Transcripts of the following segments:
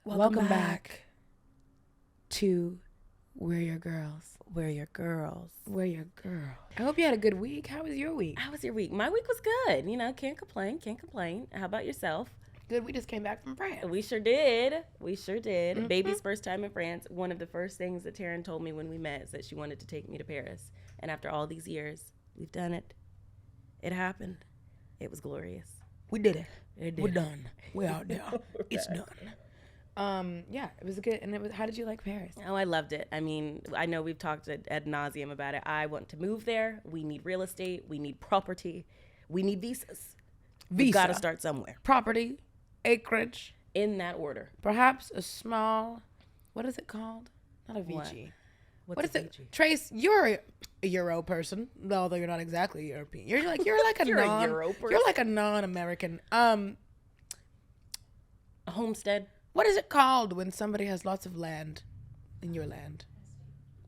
Welcome back to We're Your Girls. We're your girls. We're your girl. I hope you had a good week. How was your week? How was your week? My week was good. You know, can't complain. How about yourself? Good. We just came back from France. We sure did. Mm-hmm. Baby's first time in France. One of the first things that Taryn told me when we met is that she wanted to take me to Paris. And after all these years, we've done it. It happened. It was glorious. We did it. We're done. We're out there. It's done. Yeah, it was good. And it was. How did you like Paris? Oh, I loved it. I mean, I know we've talked ad nauseum about it. I want to move there. We need real estate. We need property. We need visas. We've got to start somewhere. Property, acreage. In that order. Perhaps a small, what is it called? Not a Vici. What is it? Trace, you're a Euro person, although you're not exactly European. You're like a Euro person. You're like a non-American. A homestead. What is it called when somebody has lots of land in your land?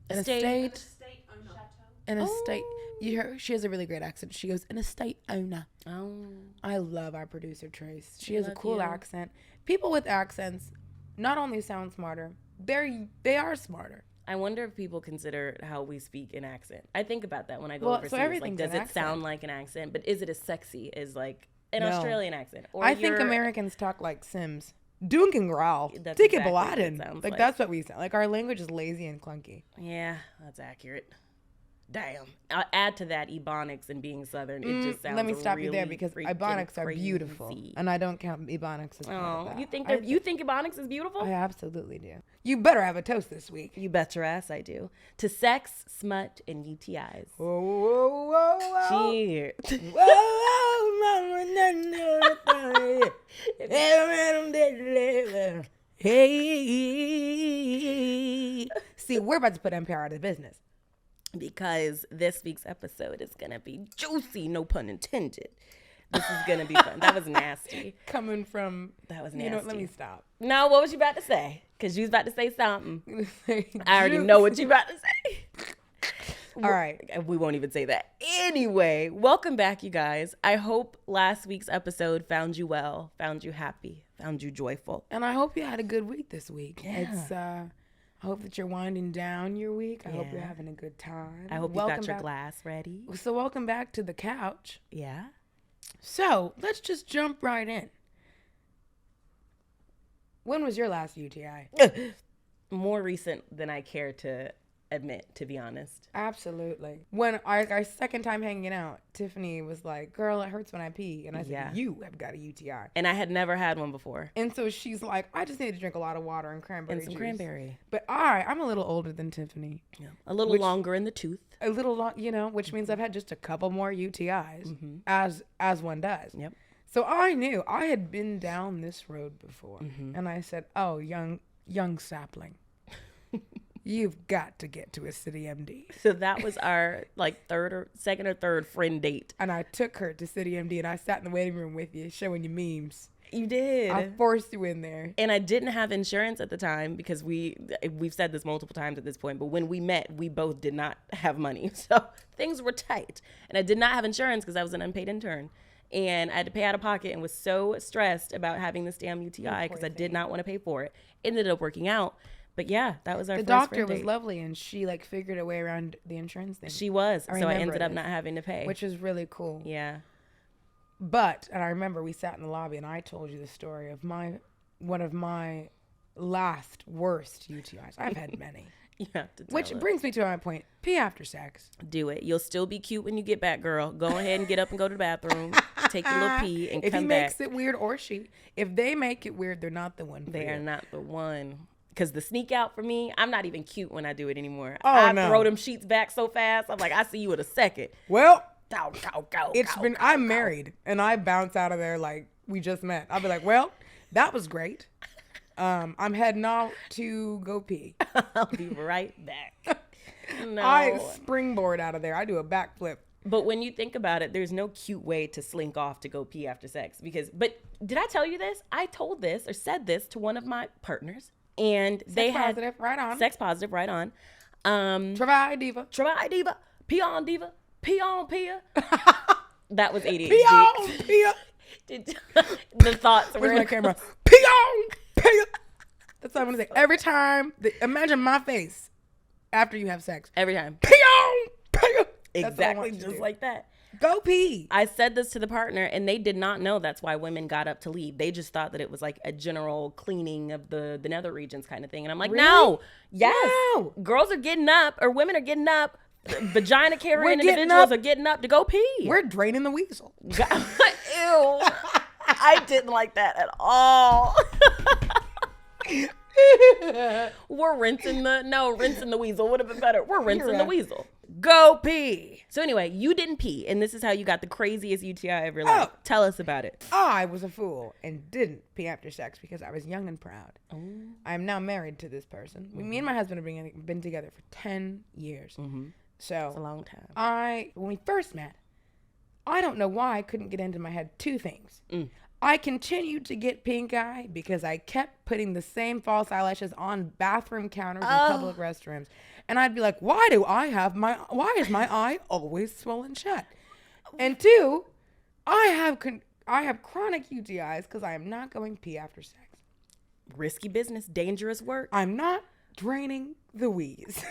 An estate. An estate. You hear, she has a really great accent. She goes, an estate owner. Oh. I love our producer, Trace. She has a cool accent. People with accents not only sound smarter, they are smarter. I wonder if people consider how we speak an accent. I think about that when I go overseas. So everything's does an it sound like an accent? But is it as sexy as like an Australian accent? Or I think Americans talk like Sims. Duncan growl. That's Take exactly it what it Baladen. sounds Like like. that's what we sound. Like our language is lazy and clunky. Yeah, that's accurate. Damn. I'll add to that Ebonics and being Southern. It just sounds Let me stop really you there because Ebonics are crazy. beautiful, and I don't count Ebonics as part of that. You think Ebonics is beautiful? I absolutely do. You better have a toast this week. You bet your ass I do. To sex, smut, and UTIs. Whoa, whoa, whoa, whoa. Cheers. Hey. See, we're about to put NPR out of business. Because this week's episode is going to be juicy, no pun intended. This is going to be fun. That was nasty. Coming from... That was nasty. You know, let me stop. No, what was you about to say? Because you was about to say something. I already know what you about to say. All right. We won't even say that. Anyway, welcome back, you guys. I hope last week's episode found you well, found you happy, found you joyful. And I hope you had a good week this week. Yeah. I hope that you're winding down your week. I hope you're having a good time. I hope you got your glass ready. So welcome back to the couch. Yeah. So let's just jump right in. When was your last UTI? More recent than I care to admit, to be honest. Absolutely. When our second time hanging out, Tiffany was like, girl, it hurts when I pee. And I said, you have got a UTI. And I had never had one before. And so she's like, I just need to drink a lot of water and cranberry juice. Cranberry. But I'm a little older than Tiffany. Yeah. A little longer in the tooth. A little long, which means I've had just a couple more UTIs, as one does. Yep. So I knew I had been down this road before. And I said, oh, young sapling. You've got to get to a City MD. So that was our second or third friend date. And I took her to City MD and I sat in the waiting room with you showing you memes. You did. I forced you in there. And I didn't have insurance at the time because we've said this multiple times at this point, but when we met, we both did not have money. So things were tight. And I did not have insurance because I was an unpaid intern. And I had to pay out of pocket and was so stressed about having this damn UTI because I did not want to pay for it. Ended up working out. But yeah, that was our first friend date. The doctor was lovely, and she figured a way around the insurance thing. She was, so I ended up not having to pay, which is really cool. Yeah. And I remember we sat in the lobby, and I told you the story of one of my last worst UTIs. I've had many. You have to tell Which brings me to my point: pee after sex. Do it. You'll still be cute when you get back, girl. Go ahead and get up and go to the bathroom. Take your little pee and come back. If he makes it weird, or if they make it weird, they're not the one. They are not the one. Because the sneak out for me, I'm not even cute when I do it anymore. Oh, I no. throw them sheets back so fast. I'm like, I see you in a second. Well, go. I'm married, and I bounce out of there like we just met. I'll be like, well, that was great. I'm heading out to go pee. I'll be right back. No. I springboard out of there. I do a backflip. But when you think about it, there's no cute way to slink off to go pee after sex. But did I tell you this? I told this or said this to one of my partners. And they had sex positive, right on. Travai diva, pee on diva, pee on Pia. That was ADHD. Pee on Pia. The thoughts were. Where's my camera? Pee on Pia. all I'm gonna say. Every time, imagine my face after you have sex. Every time. Pee on, pee on. Exactly, just like that. Go pee. I said this to the partner, and they did not know that's why women got up to leave. They just thought that it was like a general cleaning of the nether regions kind of thing. And I'm like, Really? no, yes, No. girls are getting up, or women are getting up. Vagina carrying getting individuals up. are getting up to go pee. We're draining the weasel. Ew. I didn't like that at all. We're rinsing the weasel would have been better. We're rinsing the weasel. Go pee. So anyway, you didn't pee, and this is how you got the craziest UTI of your life. Oh. Tell us about it. I was a fool and didn't pee after sex because I was young and proud. Oh. I am now married to this person. Me and my husband have been together for 10 years. Mm-hmm. So It's a long time. when we first met, I don't know why I couldn't get into my head two things. Mm. I continued to get pink eye because I kept putting the same false eyelashes on bathroom counters in public restrooms. And I'd be like, why is my eye always swollen shut? And two, I have chronic UTIs because I am not going pee after sex. Risky business, dangerous work. I'm not draining the wheeze.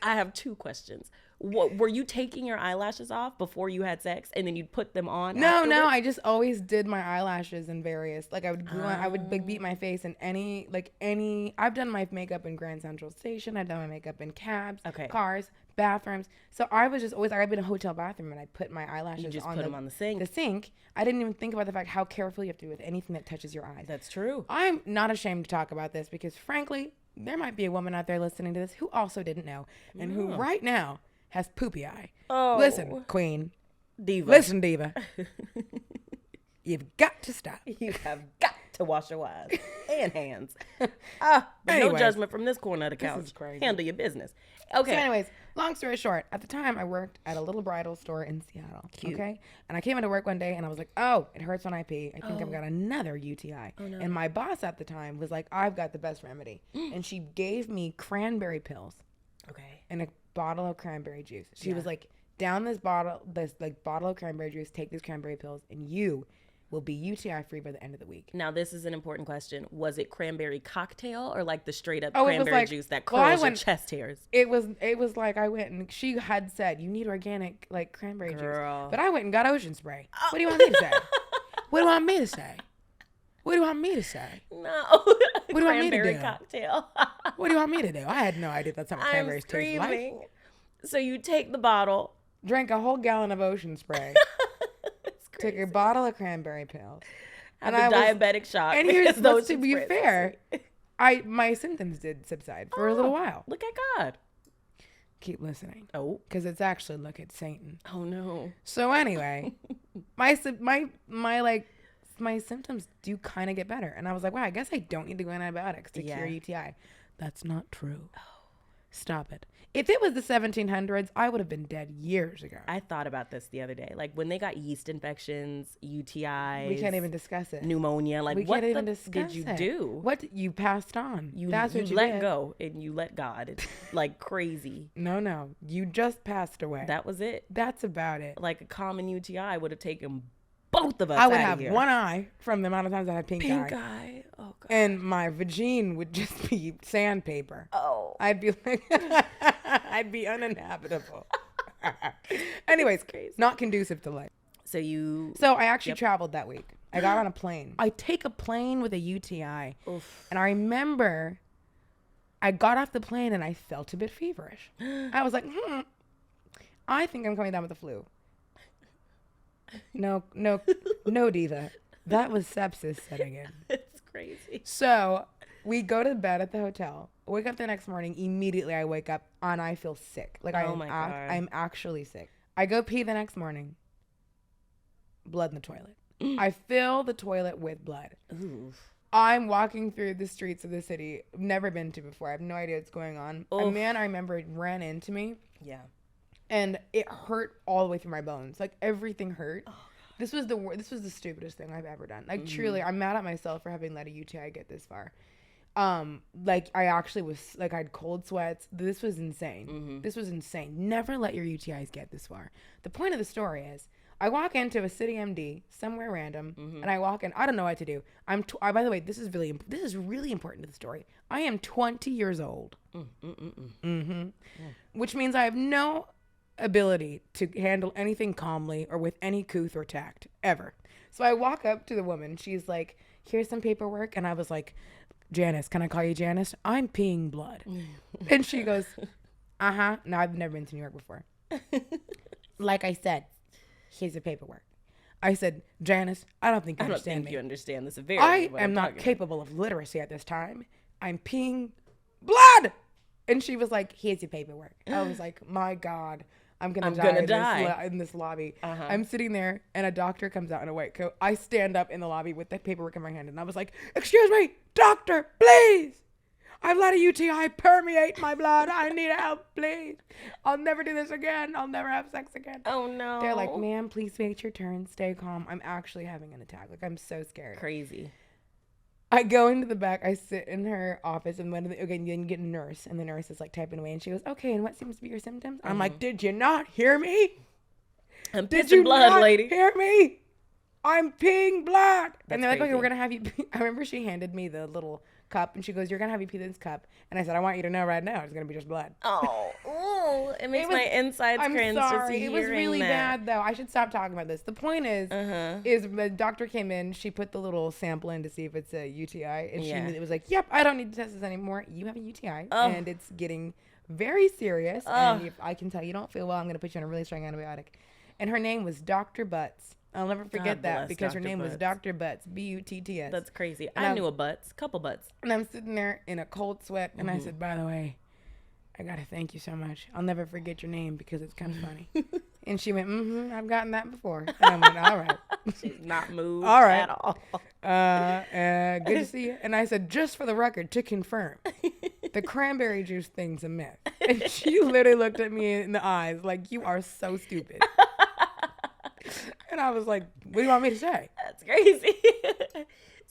I have two questions. What, were you taking your eyelashes off before you had sex, and then you'd put them on? No, I just always did my eyelashes in various, like I would glue on, I would like beat my face in any, I've done my makeup in Grand Central Station. I've done my makeup in cabs, cars, bathrooms. So I was just always, I'd be in a hotel bathroom and I'd put my eyelashes put them on the sink. The sink. I didn't even think about the fact how careful you have to be with anything that touches your eyes. That's true. I'm not ashamed to talk about this because frankly, there might be a woman out there listening to this who also didn't know and who right now has poopy eye. Oh. Listen, queen. Diva. Listen, diva. You've got to stop. You have got to wash your eyes and hands. But no judgment from this corner of the couch. This is crazy. Handle your business. Okay. So anyways, long story short, at the time I worked at a little bridal store in Seattle. Cute. Okay? And I came into work one day and I was like, oh, it hurts when I pee. I think I've got another UTI. Oh, no. And my boss at the time was like, I've got the best remedy. And she gave me cranberry pills. Okay. And a bottle of cranberry juice. She was like, down this bottle of cranberry juice, take these cranberry pills, and you will be UTI free by the end of the week. Now, this is an important question. Was it cranberry cocktail or like the straight up it was cranberry like, juice that curls your chest hairs? It was like I went and she had said, you need organic like cranberry Girl. juice. But I went and got ocean spray. What do you want me to say? What do you want me to say? What do you want me to say? No. What do you want me to Cranberry do? cocktail. What do you want me to do? I had no idea that's how cranberries taste like. screaming. So you take the bottle. Drank a whole gallon of ocean spray. Took a bottle of cranberry pills. Have a diabetic shock. And here's those to be fair, my symptoms did subside for a little while. Look at God. Keep listening. Oh. Because it's actually look at Satan. Oh no. So anyway, my symptoms do kind of get better. And I was like, wow, I guess I don't need to go on antibiotics to cure UTI. That's not true. Oh. Stop it. If it was the 1700s, I would have been dead years ago. I thought about this the other day. Like when they got yeast infections, UTIs. We can't even discuss it. Pneumonia. Like what did you do? What you passed on. That's what you let did. go and you let God. It's like crazy. No. You just passed away. That was it. That's about it. Like a common UTI would have taken both of us I would out have of here. one eye from the amount of times I had pink eye. Oh God. And my vagine would just be sandpaper. Oh. I'd be like, I'd be uninhabitable. Anyways, not conducive to life. So I actually traveled that week. I got on a plane. I take a plane with a UTI. Oof. And I remember I got off the plane and I felt a bit feverish. I was like, I think I'm coming down with the flu. No, diva. That was sepsis setting in. It's crazy. So we go to bed at the hotel. Wake up the next morning. Immediately I wake up and I feel sick. Like I'm actually sick. I go pee the next morning. Blood in the toilet. I fill the toilet with blood. Oof. I'm walking through the streets of the city. Never been to before. I have no idea what's going on. Oof. A man I remember ran into me. Yeah. And it hurt all the way through my bones. Like everything hurt. Oh, this was the stupidest thing I've ever done. Like truly, I'm mad at myself for having let a UTI get this far. Like I actually was like I had cold sweats. This was insane. This was insane. Never let your UTIs get this far. The point of the story is I walk into a city MD somewhere random, and I walk in. I don't know what to do. By the way, this is really important to the story. I am 20 years old, which means I have no ability to handle anything calmly or with any couth or tact ever. So I walk up to the woman. She's like, "Here's some paperwork," and I was like, "Janice, can I call you Janice? I'm peeing blood." And she goes, "Uh-huh." No, I've never been to New York before. Like I said, here's the paperwork. I said, "Janice, I don't think you understand me. You understand the severity. I am not capable of literacy at this time. I'm peeing blood." And she was like, "Here's your paperwork." I was like, my God, I'm gonna die in this lobby. I'm sitting there, and a doctor comes out in a white coat. I stand up in the lobby with the paperwork in my hand, and I was like, "Excuse me, doctor, please. I've let a UTI permeate my blood. I need help, please. I'll never do this again. I'll never have sex again." Oh, no. They're like, "Ma'am, please wait your turn. Stay calm. I'm actually having an attack. Like, I'm so scared." Crazy. I go into the back. I sit in her office, and then you get a nurse, and the nurse is like typing away, and she goes, "Okay, and what seems to be your symptoms?" I'm like, "Did you not hear me? I'm pissing blood, lady. Hear me? I'm peeing blood." And they're like, crazy. "Okay, we're gonna have you pee." I remember she handed me the little cup, and she goes, "You're gonna have you pee this cup." And I said, "I want you to know right now, it's gonna be just blood." Oh, it makes my insides cringe. I'm sorry. Just It was really bad, though. I should stop talking about this. The point is the doctor came in. She put the little sample in to see if it's a UTI, and it was like, "Yep, I don't need to test this anymore. You have a UTI, and it's getting very serious. And if I can tell you don't feel well, I'm gonna put you on a really strong antibiotic." And her name was Dr. Butts. I'll never forget that because her name was Dr. Butts, Butts. That's crazy. I knew a Butts, couple Butts. And I'm sitting there in a cold sweat, and I said, "By the way, I gotta thank you so much. I'll never forget your name because it's kind of funny." And she went, "I've gotten that before." And I went, "All right." She's not moved all right. at all. Good to see you. And I said, "Just for the record, to confirm, the cranberry juice thing's a myth." And she literally looked at me in the eyes like, "You are so stupid." And I was like, "What do you want me to say?" That's crazy.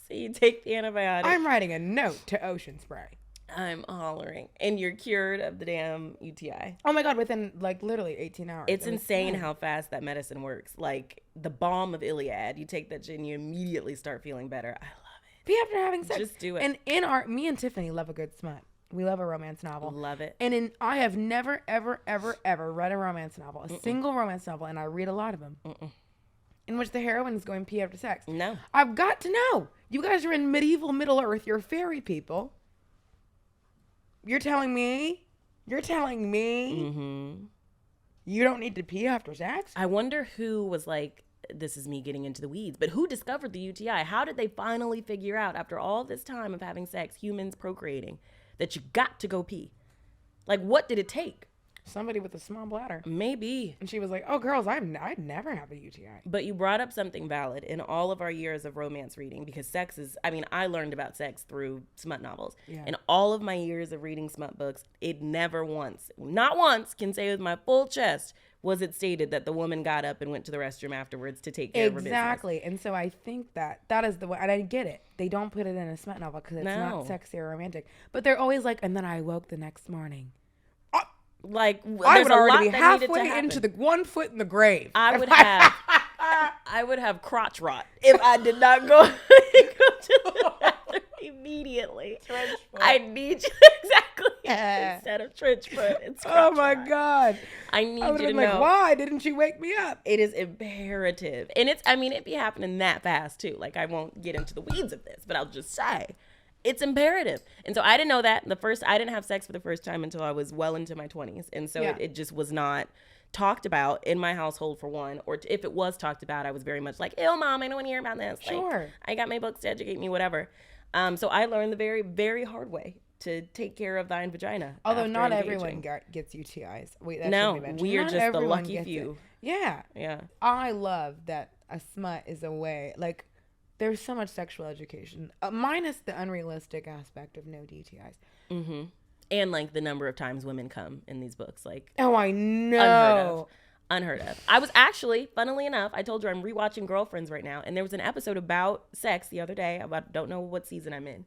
So you take the antibiotic. I'm writing a note to Ocean Spray. I'm hollering. And you're cured of the damn UTI. Oh my God, within like literally 18 hours. It's insane how fast that medicine works. Like the balm of Iliad, you take that shit and you immediately start feeling better. I love it. Be after having sex. Just do it. And me and Tiffany love a good smut. We love a romance novel. Love it. And I have never, ever, ever, ever read a romance novel, a single romance novel, and I read a lot of them, in which the heroine is going pee after sex. No. I've got to know. You guys are in medieval Middle Earth. You're fairy people. You're telling me you don't need to pee after sex? I wonder who was like, this is me getting into the weeds, but who discovered the UTI? How did they finally figure out, after all this time of having sex, humans procreating, that you got to go pee? Like, what did it take? Somebody with a small bladder. Maybe. And she was like, "Oh, girls, I'd never have a UTI." But you brought up something valid in all of our years of romance reading, because sex is, I learned about sex through smut novels. Yeah. In all of my years of reading smut books, it never once, not once, can say with my full chest, was it stated that the woman got up and went to the restroom afterwards to take care of her business. Exactly. And so I think that is the way, and I get it. They don't put it in a smut novel because it's not sexy or romantic. But they're always like, "And then I woke the next morning." Like, I would already be halfway into the 1 foot in the grave. I would have crotch rot if I did not go to the bathroom immediately. I need you exactly instead of trench foot. It's oh my God! I need you to know. Like, why didn't you wake me up? It is imperative, and it be happening that fast too. Like, I won't get into the weeds of this, but I'll just say. It's imperative. And so I didn't know that. I didn't have sex for the first time until I was well into my 20s. And so it just was not talked about in my household, for one. Or if it was talked about, I was very much like, "Ew, Mom, I don't want to hear about this." Sure. Like, I got my books to educate me, whatever. So I learned the very, very hard way to take care of thine vagina. Although not everyone gets UTIs. No, we are just the lucky few. Yeah. Yeah. I love that a smut is a way, like, there's so much sexual education, minus the unrealistic aspect of no DTIs. Mm-hmm. And like the number of times women come in these books, like, oh, I know, unheard of. I was actually, funnily enough, I told you I'm rewatching Girlfriends right now, and there was an episode about sex the other day. I don't know what season I'm in,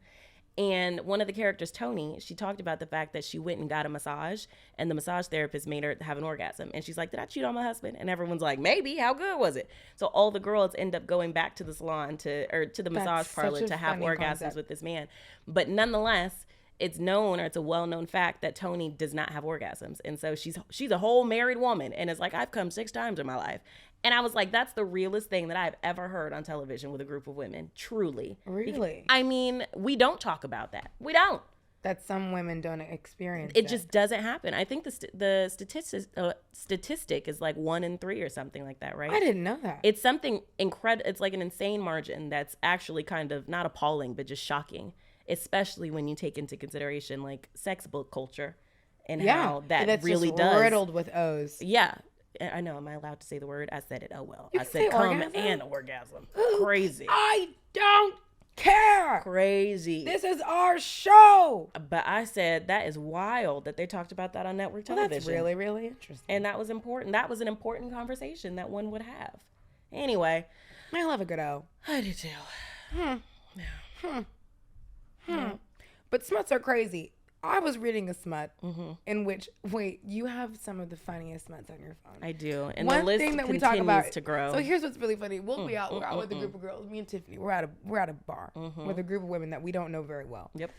And one of the characters, Tony, she talked about the fact that she went and got a massage, and the massage therapist made her have an orgasm. And she's like, did I cheat on my husband? And everyone's like, maybe. How good was it? So all the girls end up going back to the salon to the massage parlor to have orgasms with this man. But nonetheless, it's known, or it's a well-known fact, that Tony does not have orgasms. And so she's a whole married woman, and it's like, I've come 6 times in my life. And I was like, that's the realest thing that I've ever heard on television with a group of women. Truly. Really? I mean, we don't talk about that. We don't. That some women don't experience. It just doesn't happen. I think the statistic is like 1 in 3 or something like that, right? I didn't know that. It's something incredible. It's like an insane margin that's actually kind of not appalling, but just shocking, especially when you take into consideration like sex book culture and how that really just does. riddled with O's. Yeah. I know. Am I allowed to say the word? I said it. Oh, well. You I can said say come orgasm? and orgasm. Ooh, Crazy. I don't care. Crazy. This is our show. But I said that is wild that they talked about that on network television. That's really, really interesting. And that was important. That was an important conversation that one would have. Anyway. I love a good O. I do too. But smuts are crazy. I was reading a smut in which, you have some of the funniest smuts on your phone. I do. And One the list thing that we continues talk about, to grow. So here's what's really funny. We're out with a group of girls. Me and Tiffany. We're at a bar with a group of women that we don't know very well. Yep.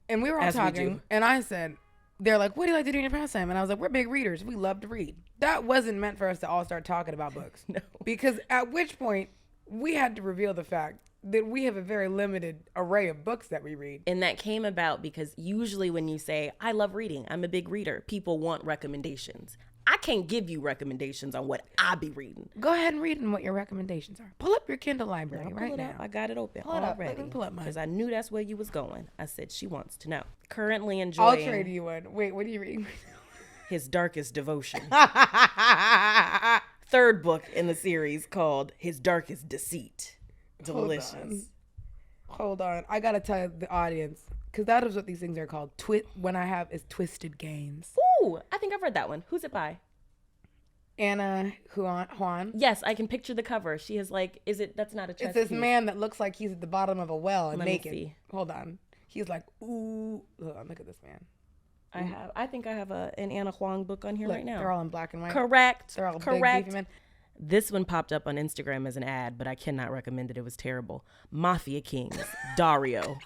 And we were all talking. And I said, they're like, what do you like to do in your pastime? And I was like, we're big readers. We love to read. That wasn't meant for us to all start talking about books. No. Because at which point, we had to reveal the fact that we have a very limited array of books that we read. And that came about because usually when you say, I love reading, I'm a big reader, people want recommendations. I can't give you recommendations on what I be reading. Go ahead and read and what your recommendations are. Pull up your Kindle library right now. I got it open pull it already. Up. Let me pull up mine. Because I knew that's where you was going. I said, she wants to know. Currently enjoying. I'll trade you one. Wait, what are you reading? His Darkest Devotion. Third book in the series called His Darkest Deceit. Delicious. Hold on. I gotta tell the audience, because that is what these things are called. When I have is Twisted Games. Ooh, I think I've read that one. Who's it by? Anna Juan. Yes, I can picture the cover. She is like, that's not a chess It's this piece. man that looks like he's at the bottom of a well and Let me naked. see. Hold on. He's like, ooh. Hold on, look at this man. I think I have an Anna Huang book on here right now. They're all in black and white. Correct. They're all correct. big, beefy men. This one popped up on Instagram as an ad, but I cannot recommend it. It was terrible. Mafia Kings, Dario.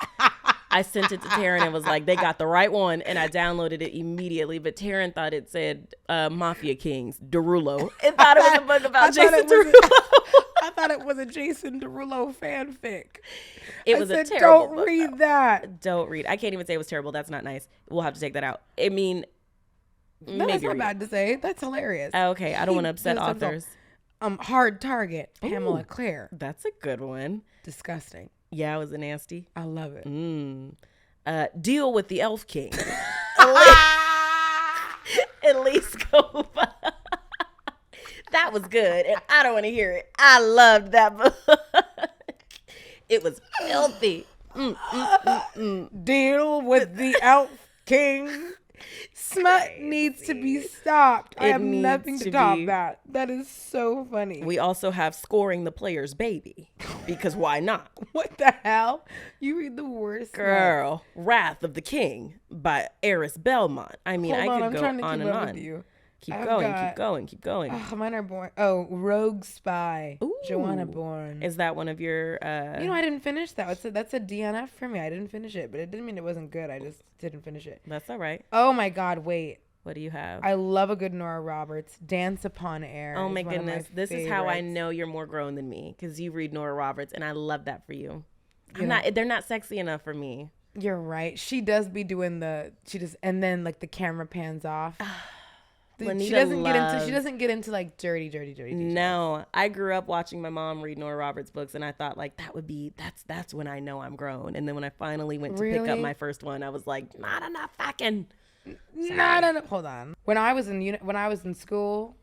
I sent it to Taryn and was like, they got the right one. And I downloaded it immediately. But Taryn thought it said Mafia Kings, Derulo. And thought it was a book about Jason Derulo. I thought it was a Jason Derulo fanfic. It was a terrible book. Don't read that. Don't read. I can't even say it was terrible. That's not nice. We'll have to take that out. I mean, That's not bad to say. That's hilarious. Okay, I don't want to upset authors. Hard Target, Pamela Ooh, Clare. That's a good one. Disgusting. Yeah, it was a nasty. I love it. Deal with the Elf King. Elise Kova. That was good, and I don't want to hear it. I loved that book. It was filthy. Deal with the Elf King. Smut needs to be stopped. I have nothing to top that. That is so funny. We also have Scoring the Player's Baby, because why not? What the hell? You read the worst. Girl, Wrath of the King by Eris Belmont. I mean, I could go on and on. You. Keep going. Oh, mine are born. Oh, Rogue Spy. Ooh. Joanna Bourne. Is that one of your? I didn't finish that. That's a DNF for me. I didn't finish it, but it didn't mean it wasn't good. I just didn't finish it. That's all right. Oh my God! Wait. What do you have? I love a good Nora Roberts. Dance Upon Air. Oh my goodness! This is how I know you're more grown than me, because you read Nora Roberts, and I love that for you. They're not sexy enough for me. You're right. She does be doing and then like the camera pans off. She doesn't get into like dirty. No, I grew up watching my mom read Nora Roberts books, and I thought like that's when I know I'm grown. And then when I finally went to pick up my first one, I was like, not enough fucking. Not enough. Hold on. When I was in school,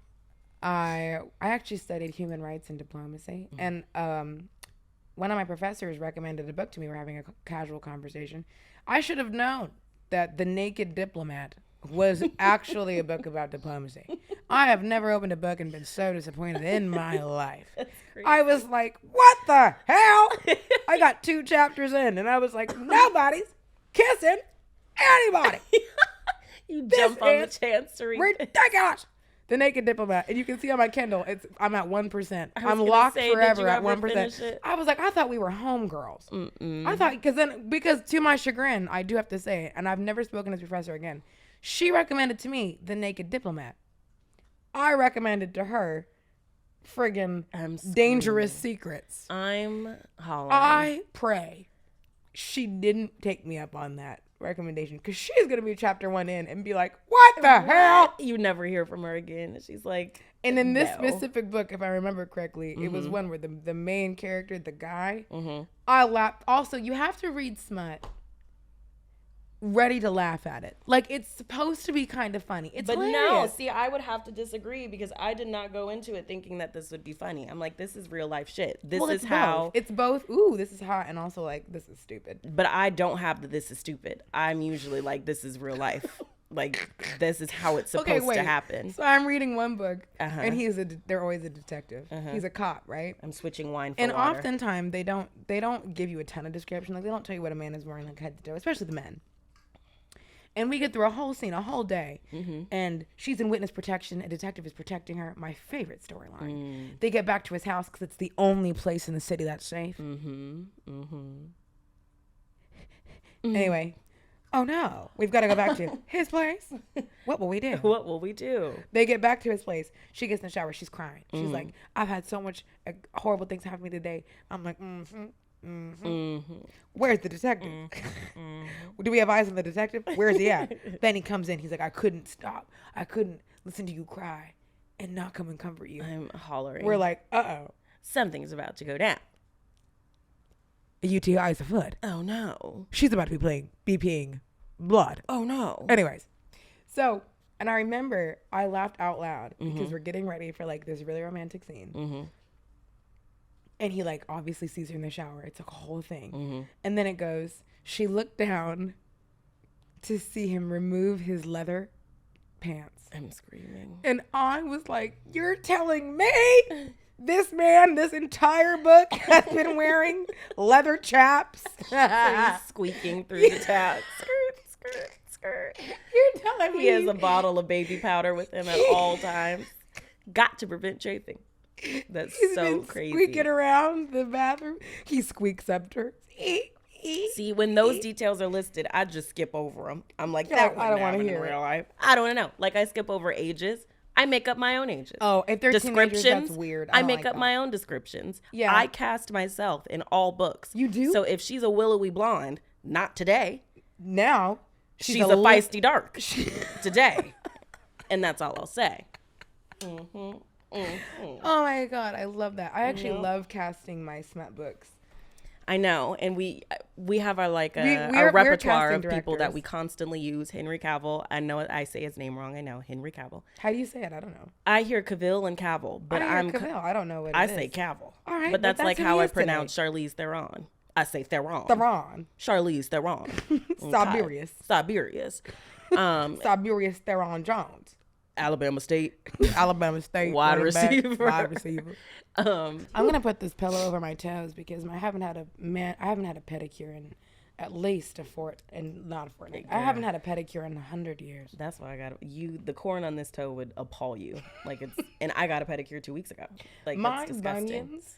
I actually studied human rights and diplomacy, and one of my professors recommended a book to me. We're having a casual conversation. I should have known that The Naked Diplomat was actually a book about diplomacy. I have never opened a book and been so disappointed in my life. I was like, what the hell? I got 2 chapters in and I was like, nobody's kissing anybody. You jump on the chance to read it. Ridiculous. The Naked Diplomat. And you can see on my Kindle, I'm at 1%. I'm locked forever at 1%. I was like, I thought we were homegirls. I thought, because to my chagrin, I do have to say it, and I've never spoken to this professor again. She recommended to me The Naked Diplomat. I recommended to her friggin' Dangerous Secrets. I'm hollering. I pray she didn't take me up on that recommendation, because she's gonna be chapter 1 in and be like, what the hell? You never hear from her again. She's like, and in this specific book, if I remember correctly, it was one where the main character, the guy, I laughed. Also, you have to read smut ready to laugh at it. Like, it's supposed to be kind of funny. It's hilarious. No, see, I would have to disagree, because I did not go into it thinking that this would be funny. I'm like, this is real life shit. This is how it's both. Ooh, this is hot, and also like, this is stupid. But I don't have the this is stupid. I'm usually like, this is real life. Like, this is how it's supposed to happen. So I'm reading one book, and they're always a detective. He's a cop, right? I'm switching wine for and water. Oftentimes they don't give you a ton of description. Like, they don't tell you what a man is wearing, like, head to toe, especially the men. And we get through a whole scene, a whole day, and she's in witness protection. A detective is protecting her. My favorite storyline. They get back to his house because it's the only place in the city that's safe. Anyway, oh no, we've got to go back to his place. What will we do? What will we do? They get back to his place. She gets in the shower. She's crying. She's like, I've had so much horrible things happen to me today. I'm like, where's the detective? Do we have eyes on the detective? Where's he at? Then he comes in. He's like, I couldn't stop. I couldn't listen to you cry and not come and comfort you. I'm hollering. We're like, uh-oh. Something's about to go down. A UTI is afoot. Oh, no. She's about to be peeing blood. Oh, no. Anyways. So, and I remember I laughed out loud because we're getting ready for, like, this really romantic scene. And he, like, obviously sees her in the shower. It's a whole thing. And then it goes, she looked down to see him remove his leather pants. I'm screaming. And I was like, you're telling me this man, this entire book, has been wearing leather chaps? So he's squeaking through the tap. Skirt, skirt, skirt. You're telling me. He has a bottle of baby powder with him at all times. Got to prevent chafing. That's He's so been crazy. Squeaking around the bathroom. He squeaks up to her. See, when those details are listed, I just skip over them. I'm like, that I don't want to in hear real life. I don't know. Like, I skip over ages. I make up my own ages. Oh, if they're descriptions, teenagers, that's weird. I make up my own descriptions. Yeah, I cast myself in all books. You do? So if she's a willowy blonde, not today. Now she's a feisty dark today, and that's all I'll say. Oh my god, I love that. I actually love casting my smut books. I know, and we have our our repertoire of people that we constantly use. Henry Cavill. I know I say his name wrong. I know Henry Cavill. How do you say it? I don't know. I hear Cavill and Cavill, but I'm Cavill. I don't know what I say Cavill. All right, but that's like how I pronounce Charlize Theron. I say Theron. Charlize Theron. Siberius. Siberius Theron Jones. Alabama State. Wide receiver. I'm gonna put this pillow over my toes because I haven't had a pedicure in at least a fortnight. I haven't had a pedicure in 100 years. That's why I got the corn on this toe would appall you. Like and I got a pedicure 2 weeks ago. Like, my that's disgusting. bunions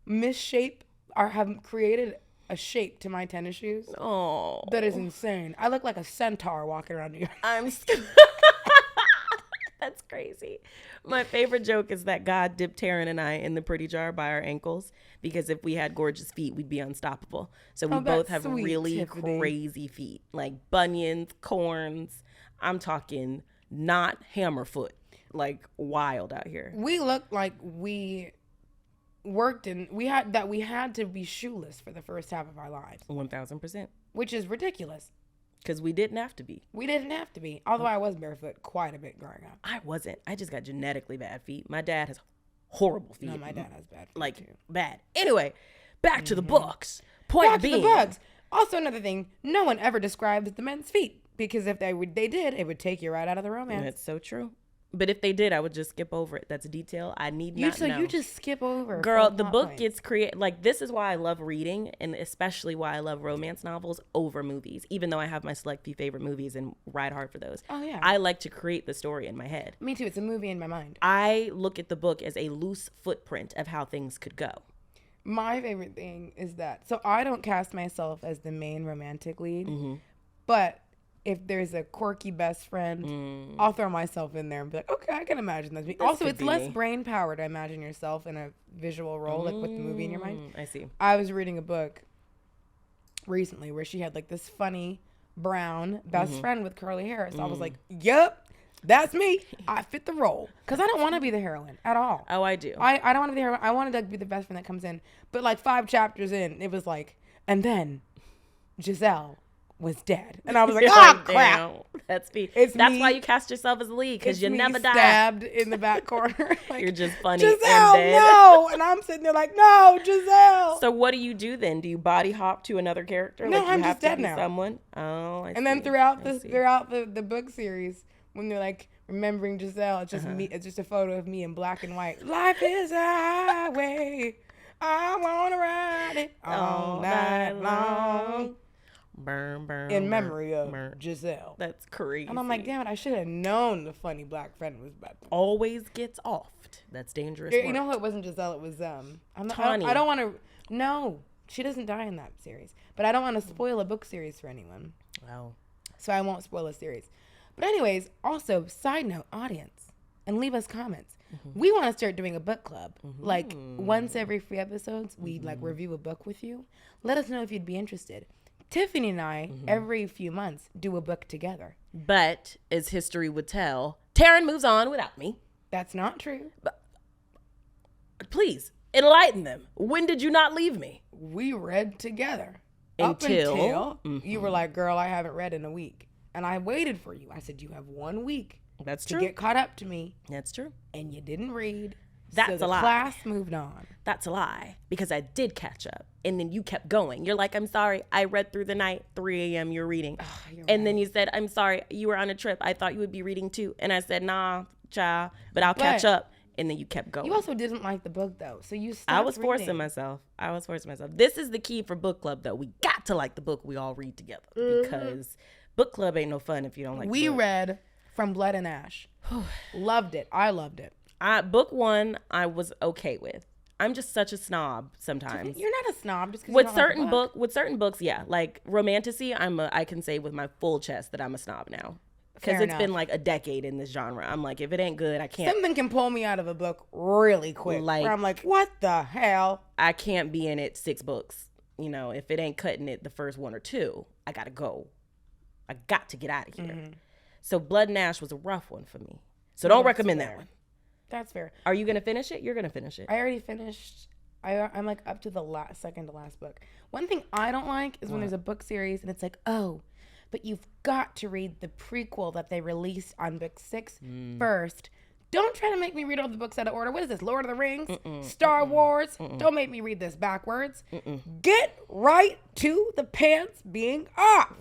misshape have created a shape to my tennis shoes. Oh, that is insane. I look like a centaur walking around here. That's crazy. My favorite joke is that God dipped Taryn and I in the pretty jar by our ankles because if we had gorgeous feet, we'd be unstoppable. So we both have really crazy feet, like bunions, corns. I'm talking not hammerfoot, like wild out here. We look like we worked we had to be shoeless for the first half of our lives. 1000%. Which is ridiculous. Because we didn't have to be. Although I was barefoot quite a bit growing up. I wasn't. I just got genetically bad feet. My dad has horrible feet. No, my dad has bad feet like, too. Bad. Anyway, back to the books. Back to the books. Also, another thing, no one ever describes the men's feet. Because if they did, it would take you right out of the romance. That's so true. But if they did, I would just skip over it. That's a detail I need not know. So you just skip over. Girl, the book gets created. Like, this is why I love reading, and especially why I love romance novels over movies, even though I have my select few favorite movies and ride hard for those. Oh, yeah. I like to create the story in my head. Me too. It's a movie in my mind. I look at the book as a loose footprint of how things could go. My favorite thing is that, so I don't cast myself as the main romantic lead, but if there's a quirky best friend, I'll throw myself in there and be like, okay, I can imagine that. Also, it's less brain power to imagine yourself in a visual role, like with the movie in your mind. I see. I was reading a book recently where she had like this funny brown best friend with curly hair. So I was like, yep, that's me. I fit the role. Because I don't want to be the heroine at all. Oh, I do. I don't want to be the heroine. I wanted to be the best friend that comes in. But like 5 chapters in, it was like, and then Giselle was dead. And I was like, oh, crap. That's me. That's why you cast yourself as the lead, because you never die. Stabbed in the back corner. Like, you're just funny. Giselle, no. And I'm sitting there like, no, Giselle. So what do you do then? Do you body hop to another character? No, like you I'm have just to dead be now. Someone. Oh, I see. And then throughout the book series, when they're like remembering Giselle, it's just me. It's just a photo of me in black and white. Life is a highway. I wanna ride it all night long. Burn, burn. In memory of burn. Giselle. That's crazy. And I'm like, damn it, I should have known the funny black friend was back there. Always gets offed. That's dangerous. You know who it wasn't Giselle? It was Tawny. I don't want to. No, she doesn't die in that series. But I don't want to spoil a book series for anyone. Wow. So I won't spoil a series. But anyways, also side note, audience, and leave us comments. We want to start doing a book club. Like once every 3 episodes, we like review a book with you. Let us know if you'd be interested. Tiffany and I, every few months, do a book together. But as history would tell, Taryn moves on without me. That's not true. But please, enlighten them. When did you not leave me? We read together. Until you were like, girl, I haven't read in a week. And I waited for you. I said, you have 1 week That's to true. get caught up to me. That's true. And you didn't read. That's so the a lie. Class moved on. That's a lie, because I did catch up, and then you kept going. You're like, I'm sorry, I read through the night, 3 a.m. you're reading. And then you said, I'm sorry, you were on a trip. I thought you would be reading too. And I said, nah, child, but I'll catch up. And then you kept going. You also didn't like the book, though, so you stopped I was reading. forcing myself. This is the key for book club, though. We got to like the book we all read together, because book club ain't no fun if you don't like We book. read From Blood and Ash. Loved it. I loved it. Book 1, I was okay with. I'm just such a snob sometimes. You're not a snob just because With certain books, yeah. Like romantasy, I can say with my full chest that I'm a snob now. Because it's been like a decade in this genre. I'm like, if it ain't good, I can't. Something can pull me out of a book really quick. Like, where I'm like, what the hell? I can't be in it 6 books. You know, if it ain't cutting it the first 1 or 2, I gotta go. I got to get out of here. So Blood and Ash was a rough one for me. So don't recommend that one. That's fair. Are you gonna finish it? You're gonna finish it. I already finished. I'm like up to the second to last book. One thing I don't like is when there's a book series and it's like, oh, but you've got to read the prequel that they released on book 6 first. Don't try to make me read all the books out of order. What is this, Lord of the Rings? Star Wars? Don't make me read this backwards. Get right to the pants being off.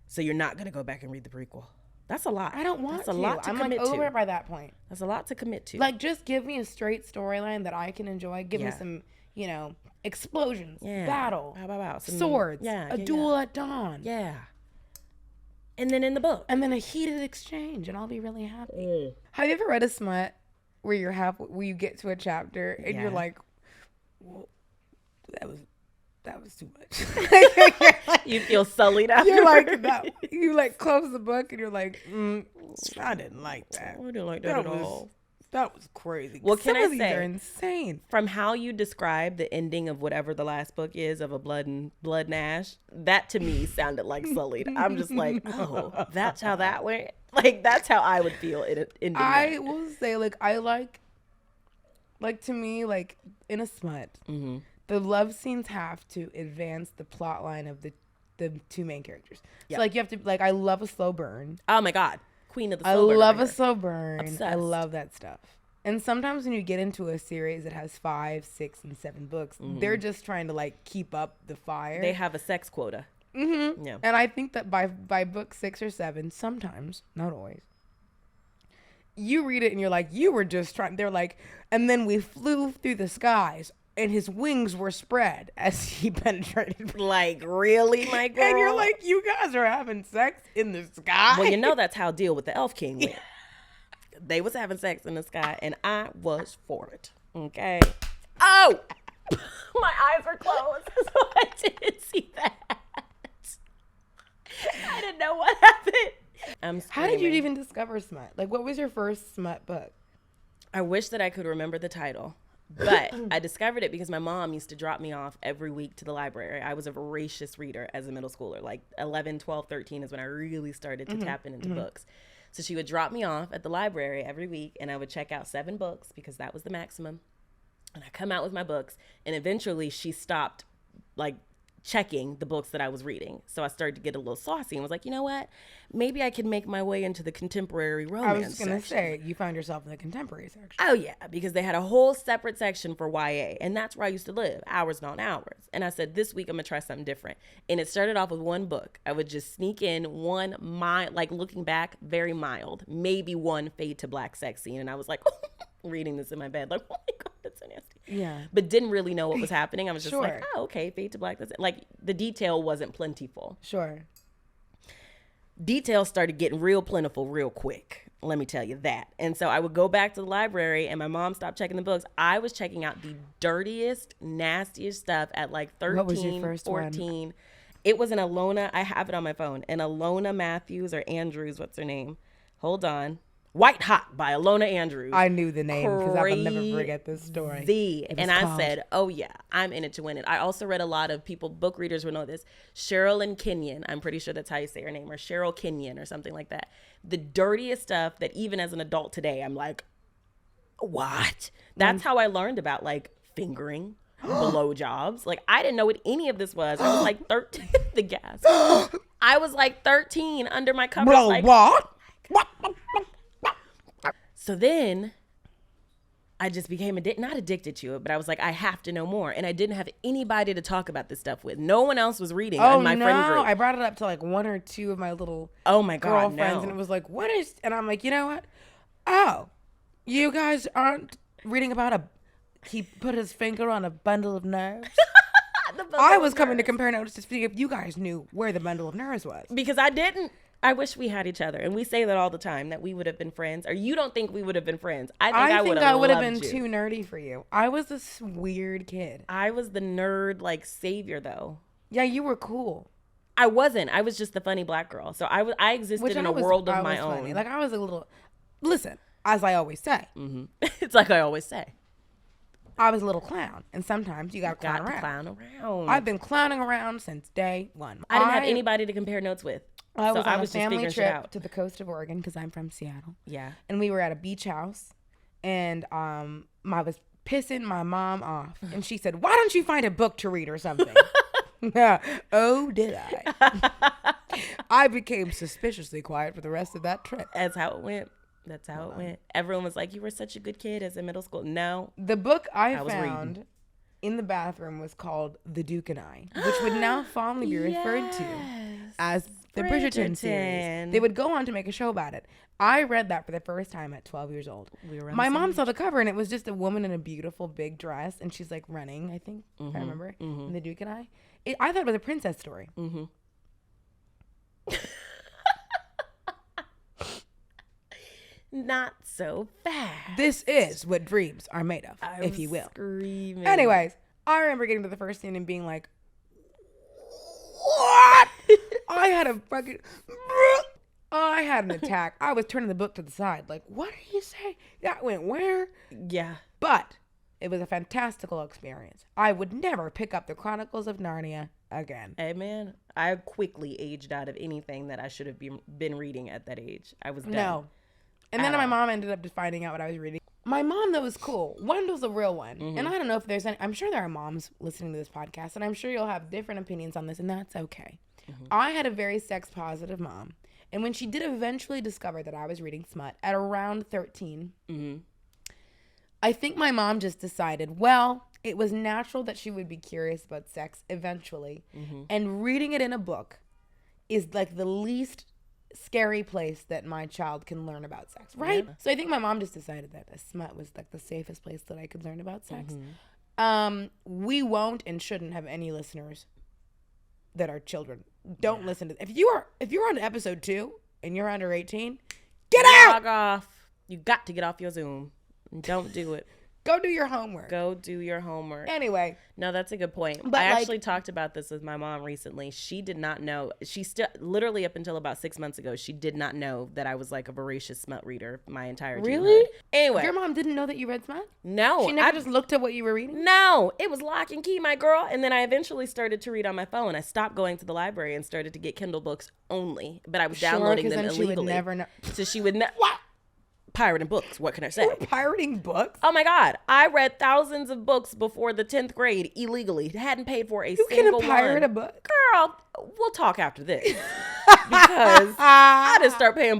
So you're not gonna go back and read the prequel. That's a lot. I don't want That's to. a lot to I'm commit like over to. it by that point. That's a lot to commit to. Like, just give me a straight storyline that I can enjoy. Give me some, explosions, battle, swords, a duel at dawn. Yeah. And then in the book. And then a heated exchange, and I'll be really happy. Have you ever read a smut where you get to a chapter and you're like, well, that was too much. You feel sullied after. You're like that. You like close the book and you're like, I didn't like that. I didn't like that at all. That was crazy. What can I these say? Are insane. From how you describe the ending of whatever the last book is of a Blood and Ash, that to me sounded like sullied. I'm just like, oh, that's how that went. Like that's how I would feel in. I will say, like, I like to me, like in a smut. The love scenes have to advance the plot line of the 2 main characters. So, like, you have to, like, I love a slow burn. Oh, my God. Queen of the slow burn. I love a slow burn. Obsessed. I love that stuff. And sometimes when you get into a series that has 5, 6, and 7 books, they're just trying to, like, keep up the fire. They have a sex quota. Yeah. And I think that by book 6 or 7, sometimes, not always, you read it and you're like, you were just trying. They're like, and then we flew through the skies and his wings were spread as he penetrated. Like, really, my girl? And you're like, you guys are having sex in the sky? Well, you know that's how Deal with the Elf King went. They was having sex in the sky, and I was for it. Okay. Oh! My eyes were closed, so I didn't see that. I didn't know what happened. How did you even discover smut? Like, what was your first smut book? I wish that I could remember the title. But I discovered it because my mom used to drop me off every week to the library. I was a voracious reader as a middle schooler. Like 11, 12, 13 is when I really started to tap into books. So she would drop me off at the library every week, and I would check out 7 books because that was the maximum. And I come out with my books, and eventually she stopped like checking the books that I was reading. So I started to get a little saucy and was like, you know what? Maybe I can make my way into the contemporary romance I was going to say, you found yourself in the contemporary section. Oh, yeah, because they had a whole separate section for YA, and that's where I used to live, hours and on hours. And I said, this week I'm going to try something different. And it started off with one book. I would just sneak in one, like looking back, very mild, maybe one fade to black sex scene. And I was like, reading this in my bed, like, oh my God, that's so nasty. Yeah. But didn't really know what was happening. I was just Sure. like, oh, okay, fade to black. That's it. Like, the detail wasn't plentiful. Sure. Details started getting real plentiful real quick. Let me tell you that. And so I would go back to the library and my mom stopped checking the books. I was checking out the dirtiest, nastiest stuff at like 13, What was your first 14. One? It was an Alona. I have it on my phone. An Alona Matthews or Andrews. What's her name? Hold on. White Hot by Alona Andrews. I knew the name because I will never forget this story. And I said, oh yeah, I'm in it to win it. I also read a lot of people, book readers will know this, Cheryl Kenyon. I'm pretty sure that's how you say her name, or Cheryl Kenyon or something like that. The dirtiest stuff that even as an adult today, I'm like, what? That's how I learned about like fingering, blowjobs. Like I didn't know what any of this was. I was like 13, the gas. I was like 13 under my covers. Bro, like, what? So then I just became not addicted to it, but I was like, I have to know more. And I didn't have anybody to talk about this stuff with. No one else was reading in my friend group. I brought it up to like 1 or 2 of my little girlfriends. No. And it was like, what is, and I'm like, you know what? Oh, you guys aren't reading about he put his finger on a bundle of nerves? I was coming to compare notes to see if you guys knew where the bundle of nerves was. Because I didn't. I wish we had each other. And we say that all the time, that we would have been friends. Or you don't think we would have been friends. I think I would have been too nerdy for you. I was this weird kid. I was the nerd, like, savior, though. Yeah, you were cool. I wasn't. I was just the funny black girl. So I existed in a world of my own. Funny. Like, I was a little... Listen, as I always say. Mm-hmm. It's like I always say. I was a little clown, and sometimes you got to clown around. I've been clowning around since day one. I didn't have anybody to compare notes with. I was on a family trip to the coast of Oregon because I'm from Seattle. Yeah. And we were at a beach house, and I was pissing my mom off, and she said, "Why don't you find a book to read or something?" Oh, did I? I became suspiciously quiet for the rest of that trip. That's how it went. That's how it went. Everyone was like, you were such a good kid as a middle school. No. The book I found in the bathroom was called The Duke and I, which would now fondly be referred to as the Bridgerton series. They would go on to make a show about it. I read that for the first time at 12 years old. My mom saw the cover, and it was just a woman in a beautiful big dress, and she's like running, I think, if I remember, in The Duke and I. I thought it was a princess story. Mm-hmm. Not so fast. This is what dreams are made of, if you will. Screaming. Anyways, I remember getting to the first scene and being like, what? I had an attack. I was turning the book to the side. Like, what did you say? That went where? Yeah. But it was a fantastical experience. I would never pick up the Chronicles of Narnia again. Hey, man, I quickly aged out of anything that I should have been reading at that age. I was done. No. And then my mom ended up just finding out what I was reading. My mom, though, was cool. Wendell's a real one. Mm-hmm. And I don't know if there's any... I'm sure there are moms listening to this podcast, and I'm sure you'll have different opinions on this, and that's okay. Mm-hmm. I had a very sex-positive mom. And when she did eventually discover that I was reading smut at around 13, I think my mom just decided, well, it was natural that she would be curious about sex eventually. Mm-hmm. And reading it in a book is like the least scary place that my child can learn about sex, right? Yeah. So I think my mom just decided that a smut was like the safest place that I could learn about sex. We won't and shouldn't have any listeners that are children. Don't listen to if you're on episode 2 and you're under 18, get out. Log off. You got to get off your Zoom. Don't do it. Go do your homework. Go do your homework. Anyway. No, that's a good point. But I actually talked about this with my mom recently. She did not know. She still, literally up until about 6 months ago, she did not know that I was like a voracious smut reader my entire teenhood. Really? Anyway. Your mom didn't know that you read smut? No. She never just looked at what you were reading? No. It was lock and key, my girl. And then I eventually started to read on my phone. I stopped going to the library and started to get Kindle books only. But I was downloading them illegally. She would never know. So she would never. What? Pirating books. What can I say? You were pirating books? Oh my God. I read thousands of books before the 10th grade illegally. Hadn't paid for a You single can pirate one. a book? Girl, we'll talk after this. Because I didn't start paying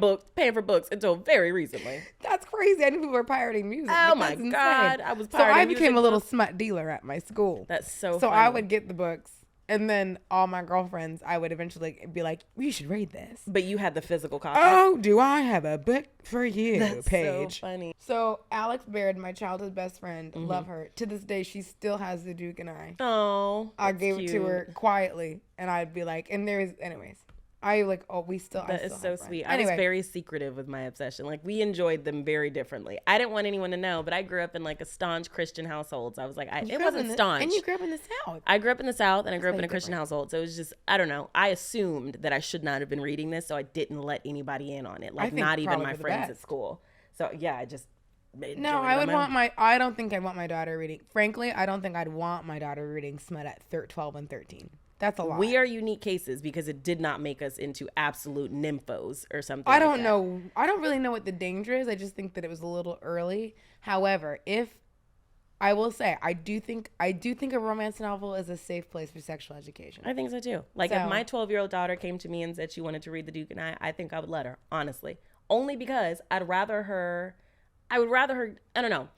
for books until very recently. That's crazy. I knew people were pirating music. Oh but my that's insane. God. I was So pirating I became music a little smut dealer at my school. That's so So funny. I would get the books. And then all my girlfriends, I would eventually be like, you should read this. But you had the physical copy. Oh, do I have a book for you, That's Paige? so funny. So Alex Baird, my childhood best friend, love her. To this day, she still has the Duke and I. Oh, I gave it to her cute. quietly. And I'd be like, and there is, anyways. I like, oh, we still, That I is still so have friends. sweet. Anyway. I was very secretive with my obsession. Like, we enjoyed them very differently. I didn't want anyone to know, but I grew up in like a staunch Christian household. So I was like, it wasn't staunch. And you grew up in the South. I grew up in the South and I grew up in a very Christian household. So it was just, I don't know. I assumed that I should not have been reading this. So I didn't let anybody in on it. Like, think not even probably my for the friends at best. school. So yeah, I just enjoyed No, I would them. want I don't think I'd want my daughter reading. Frankly, I don't think I'd want my daughter reading smut at 12 and 13. That's a lot. We are unique cases because it did not make us into absolute nymphos or something. I don't know. I don't really know what the danger is. I just think that it was a little early. However, if I will say, I do think a romance novel is a safe place for sexual education. I think so too. Like, So- if my 12-year-old daughter came to me and said she wanted to read The Duke and I think I would let her, honestly. Only because I would rather her, I don't know.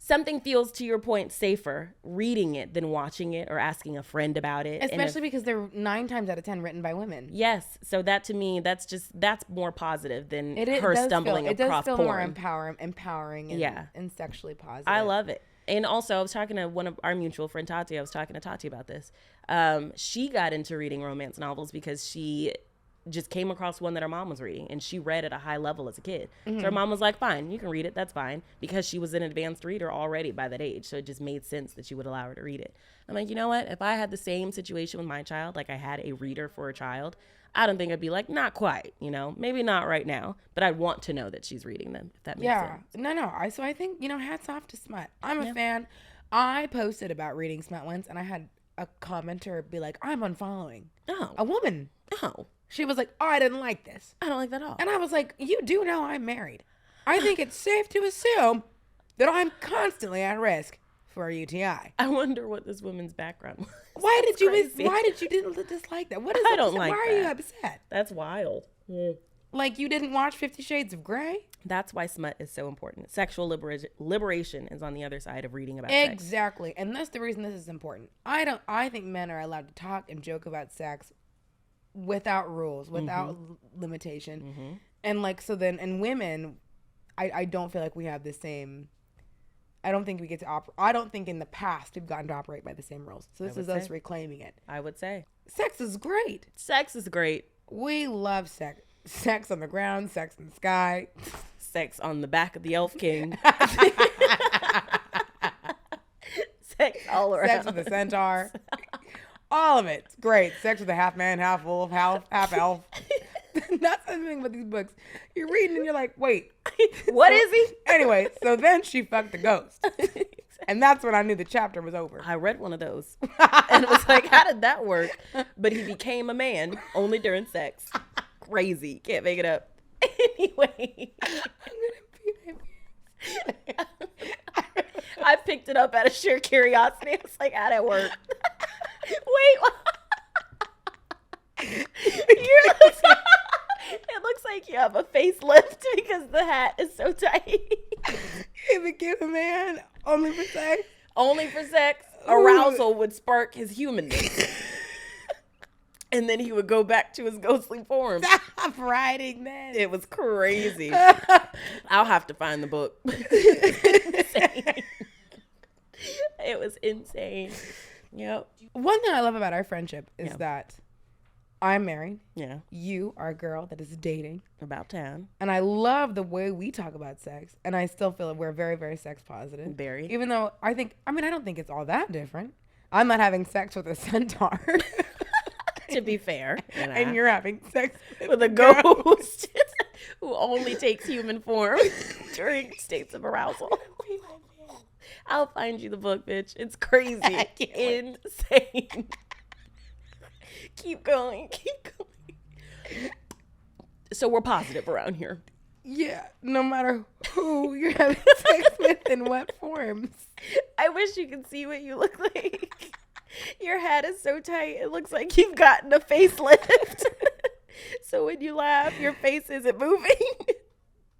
Something feels, to your point, safer reading it than watching it or asking a friend about it. Especially because they're 9 times out of 10 written by women. Yes. So that, to me, that's more positive than her does stumbling feel, across it does feel porn. more empowering and sexually positive. I love it. And also, I was talking to one of our mutual friend, Tati. I was talking to Tati about this. She got into reading romance novels because she just came across one that her mom was reading, and she read at a high level as a kid. So her mom was like, fine, you can read it, that's fine, because she was an advanced reader already by that age. So it just made sense that she would allow her to read it. I'm like, you know what? If I had the same situation with my child, like I had a reader for a child, I don't think I'd be like, not quite, maybe not right now, but I'd want to know that she's reading them, if that makes sense. No. So I think, hats off to smut. I'm a fan. I posted about reading smut once, and I had a commenter be like, I'm unfollowing. Oh. A woman. Oh. She was like, oh, I didn't like this. I don't like that at all. And I was like, you do know I'm married. I think it's safe to assume that I'm constantly at risk for a UTI. I wonder what this woman's background was. Why did you crazy. didn't dislike that? What is I don't like Why that. are you upset? That's wild. Like you didn't watch 50 Shades of Grey? That's why smut is so important. Sexual liberation is on the other side of reading about sex. Exactly. And that's the reason this is important. I think men are allowed to talk and joke about sex without rules, without limitation. And and women, I don't feel like we have the same, I don't think we get to I don't think in the past we've gotten to operate by the same rules. So this is us reclaiming it. I would say. Sex is great. Sex is great. We love sex. Sex on the ground, sex in the sky. Sex on the back of the Elf King. Sex all around. Sex with the centaur. All of it's great. Sex with a half man, half wolf, half elf. That's the thing with these books. You're reading and you're like, wait. What is he? Anyway, so then she fucked the ghost. And that's when I knew the chapter was over. I read one of those. And it was like, how did that work? But he became a man only during sex. Crazy. Can't make it up. Anyway. I picked it up out of sheer curiosity. I was like, how'd it work? Wait. It looks like you have a facelift because the hat is so tight. He became a man only for sex. Only for sex. Arousal would spark his humanness. And then he would go back to his ghostly form. Stop writing that. It was crazy. I'll have to find the book. It was insane. Yep. One thing I love about our friendship is Yeah. that I'm married. Yeah. You are a girl that is dating. About town. And I love the way we talk about sex. And I still feel that we're very, very sex positive. Very. Even though I don't think it's all that different. I'm not having sex with a centaur. To be fair. And you're having sex with a ghost who only takes human form during states of arousal. I'll find you the book, bitch. It's crazy. Insane. Keep going. So we're positive around here. Yeah, no matter who you're having sex with in what forms. I wish you could see what you look like. Your hat is so tight, it looks like you've gotten a facelift. So when you laugh, your face isn't moving.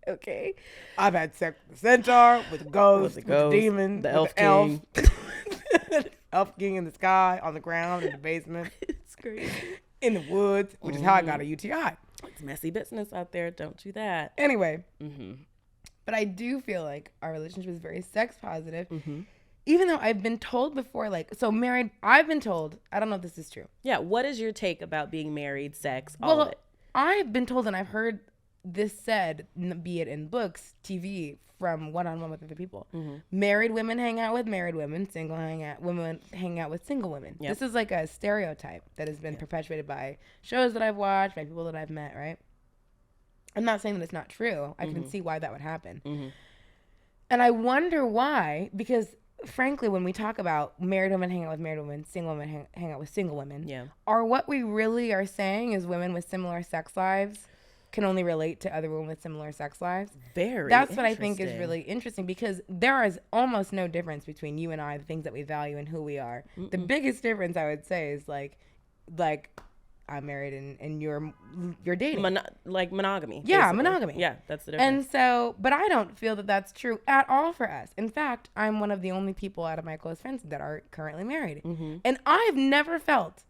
Okay. I've had sex with the centaur, with the ghost, with the demon, the elf with the king. elf king in the sky, on the ground, in the basement. It's crazy. In the woods, which is how I got a UTI. It's messy business out there. Don't do that. Anyway. But I do feel like our relationship is very sex positive. Even though I've been told before, married, I've been told, I don't know if this is true. Yeah, what is your take about being married, sex, all of it? I've been told and I've heard this said, be it in books, TV, from one-on-one with other people. Married women hang out with married women, women hang out with single women. Yep. This is like a stereotype that has been perpetuated by shows that I've watched, by people that I've met, right? I'm not saying that it's not true. I can see why that would happen. And I wonder why, because frankly, when we talk about married women hang out with married women, single women hang out with single women, are what we really are saying is women with similar sex lives can only relate to other women with similar sex lives. That's what I think is really interesting, because there is almost no difference between you and I, the things that we value and who we are. The biggest difference I would say is like I'm married and you're dating. Monogamy. Yeah, basically. monogamy. Yeah, that's the difference. And so, but I don't feel that that's true at all for us. In fact, I'm one of the only people out of my close friends that are currently married. And I've never felt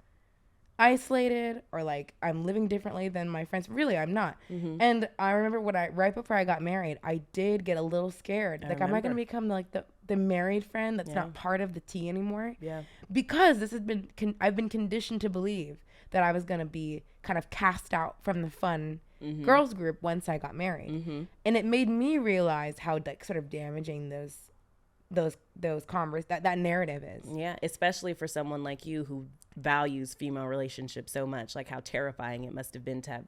isolated or like I'm living differently than my friends. Really, I'm not. And I remember right before I got married, I did get a little scared. Am I going to become like the married friend that's not part of the tea anymore? Yeah. Because this has been, I've been conditioned to believe that I was going to be kind of cast out from the fun girls group once I got married. And it made me realize how like sort of damaging that narrative is. Yeah, especially for someone like you who values female relationships so much. Like how terrifying it must have been to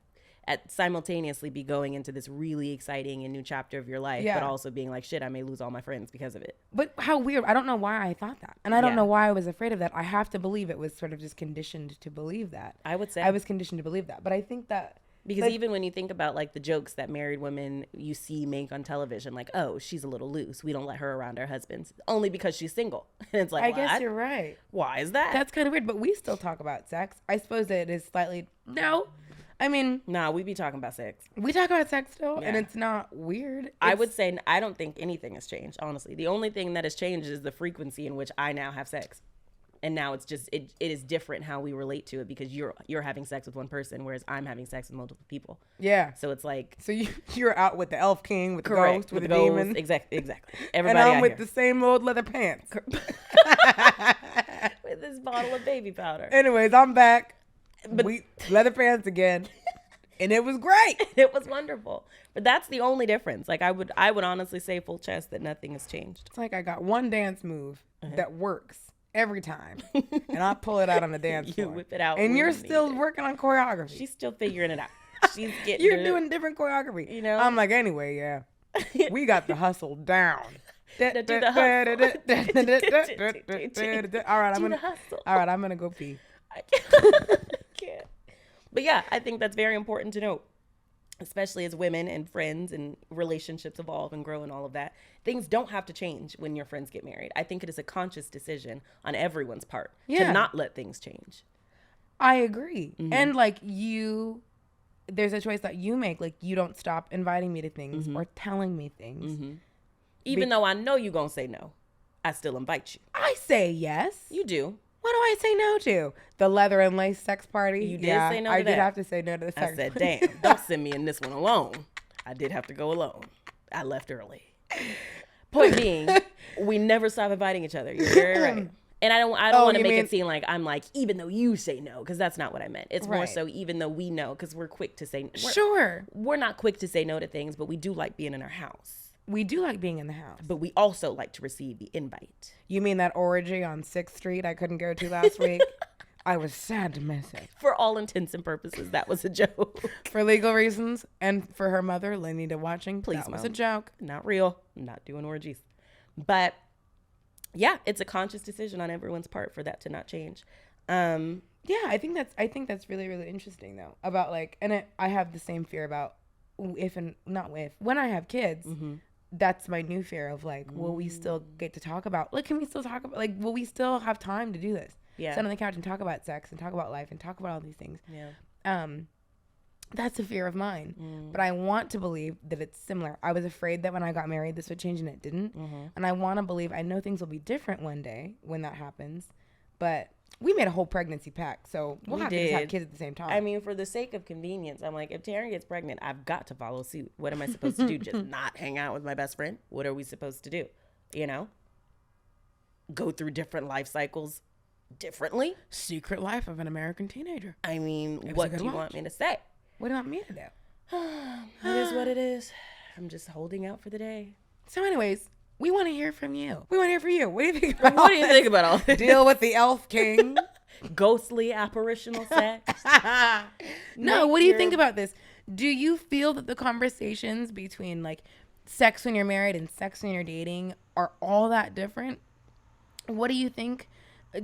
simultaneously be going into this really exciting and new chapter of your life, but also being like, shit, I may lose all my friends because of it. But how weird. I don't know why I thought that. And I don't know why I was afraid of that. I have to believe it was sort of just conditioned to believe that. I would say. I was conditioned to believe that. But I think that... Because even when you think about like the jokes that married women you see make on television, like, oh, she's a little loose, we don't let her around our husbands, only because she's single. And it's like, I guess you're right. Why is that? That's kind of weird, but we still talk about sex. I suppose that it is slightly... No. I mean... Nah, we be talking about sex. We talk about sex still, and it's not weird. I would say I don't think anything has changed, honestly. The only thing that has changed is the frequency in which I now have sex. And now it's just it is different how we relate to it, because you're having sex with one person, whereas I'm having sex with multiple people. Yeah. So it's like, so you're out with the elf king, with the ghost, with the demon. Exactly. Everybody. And I'm with the same old leather pants. With this bottle of baby powder. Anyways, I'm back. But we leather pants again. And it was great. It was wonderful. But that's the only difference. Like I would honestly say full chest that nothing has changed. It's like I got one dance move that works every time, and I pull it out on the dance floor. You whip it out, and you're still working on choreography. She's still figuring it out. She's getting. You're doing different choreography. You know. I'm like, anyway, yeah, we got the hustle down. Do the hustle. All right, I'm gonna go pee. I can't. But yeah, I think that's very important to note, especially as women and friends and relationships evolve and grow and all of that. Things don't have to change when your friends get married. I think it is a conscious decision on everyone's part to not let things change. I agree. And like there's a choice that you make. Like you don't stop inviting me to things or telling me things. Even though I know you're going to say no, I still invite you. I say yes. You do. What do I say no to? The leather and lace sex party? You did say no to I that? did have to say no to the sex I said, party. damn, don't send me in this one alone. I did have to go alone. I left early. Point being, we never stop inviting each other. You're very right. And I don't want to make it seem like I'm like, even though you say no, because that's not what I meant. It's more so even though we know, because we're quick to say Sure. We're not quick to say no to things, but we do like being in our house. We do like being in the house. But we also like to receive the invite. You mean that orgy on 6th Street I couldn't go to last week? I was sad to miss it. For all intents and purposes, that was a joke. For legal reasons and for her mother, Lenita, watching, Please, that was Mom. a joke. Not real. I'm not doing orgies. But yeah, it's a conscious decision on everyone's part for that to not change. Yeah, I think that's really, really interesting though. About like, and I have the same fear about when I have kids. Mm-hmm. That's my new fear of like, will we still get to talk about, like, can we still talk about, like, will we still have time to do this? Yeah. Sit on the couch and talk about sex and talk about life and talk about all these things. Yeah. That's a fear of mine. But I want to believe that it's similar. I was afraid that when I got married, this would change, and it didn't. And I want to believe, I know things will be different one day when that happens, but we made a whole pregnancy pact, so we'll have to just have kids at the same time. I mean, for the sake of convenience, I'm like, if Taryn gets pregnant, I've got to follow suit. What am I supposed to do? Just not hang out with my best friend? What are we supposed to do? You know? Go through different life cycles differently? Secret life of an American teenager. I mean, what do you want me to say? What do you want me to do? It is what it is. I'm just holding out for the day. So anyways, we want to hear from you. We want to hear from you. What do you think about What do you think about all this? Deal with the elf king. Ghostly apparitional sex. No, what do you think about this? Do you feel that the conversations between like sex when you're married and sex when you're dating are all that different? What do you think?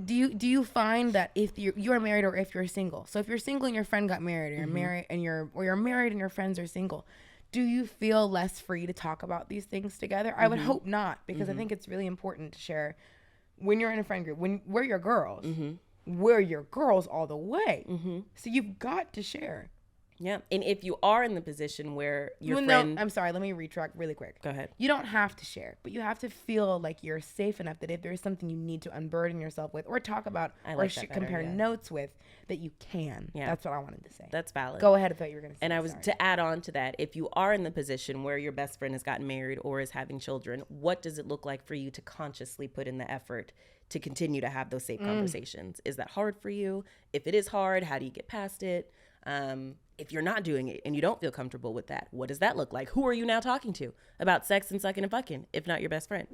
Do you find that if you're married or if you're single? So if you're single and your friend got married, or you're married and you're married and your friends are single, do you feel less free to talk about these things together? I would hope not, because I think it's really important to share when you're in a friend group. When we're your girls, we're your girls all the way. So you've got to share. Yeah, and if you are in the position where your friend... No, I'm sorry, let me retract really quick. Go ahead. You don't have to share, but you have to feel like you're safe enough that if there's something you need to unburden yourself with or talk about compare notes with, that you can. Yeah. That's what I wanted to say. That's valid. Go ahead, I thought you were going to say. And I was to add on to that, if you are in the position where your best friend has gotten married or is having children, what does it look like for you to consciously put in the effort to continue to have those safe conversations? Is that hard for you? If it is hard, how do you get past it? If you're not doing it and you don't feel comfortable with that, what does that look like? Who are you now talking to about sex and sucking and fucking, if not your best friend?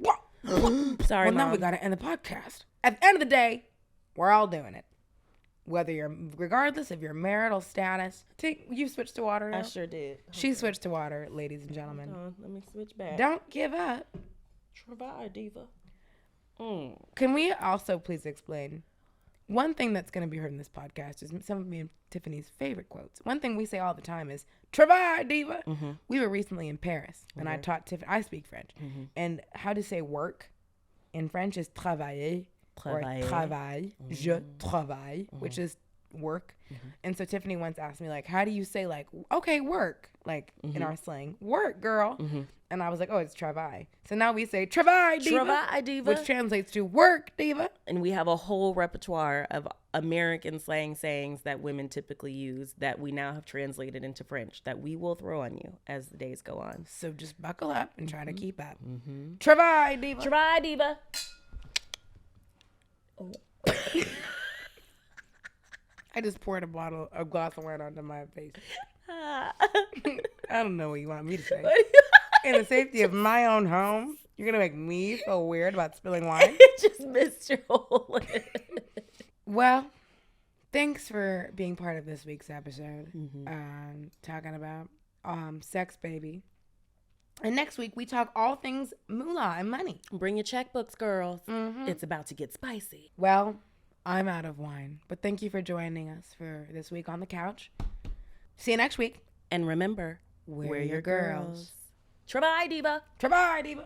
Sorry, Mom. Now we got to end the podcast. At the end of the day, we're all doing it. Regardless of your marital status. You switched to water now? I sure did. She switched to water, ladies and gentlemen. Let me switch back. Don't give up. Try, diva. Can we also please explain? One thing that's going to be heard in this podcast is some of me and Tiffany's favorite quotes. One thing we say all the time is "Travail, diva." We were recently in Paris, and I taught Tiffany. I speak French, and how to say work in French is travailler, or travail. Je travaille, which is work. And so Tiffany once asked me, like, how do you say, like, okay, work, like in our slang, work, girl. And I was like, oh, it's travail. So now we say travail, diva, Travail, diva, which translates to work, diva. And we have a whole repertoire of American slang sayings that women typically use that we now have translated into French that we will throw on you as the days go on. So just buckle up and try to keep up. Travail, diva. Travail, diva. Oh. I just poured a glass of wine onto my face. I don't know what you want me to say. In the safety of my own home, you're going to make me feel weird about spilling wine? It just missed your whole lid. Well, thanks for being part of this week's episode. Talking about sex, baby. And next week, we talk all things moolah and money. Bring your checkbooks, girls. It's about to get spicy. Well, I'm out of wine, but thank you for joining us for this week on the couch. See you next week. And remember, we're your girls. Travail, diva. Travail, diva.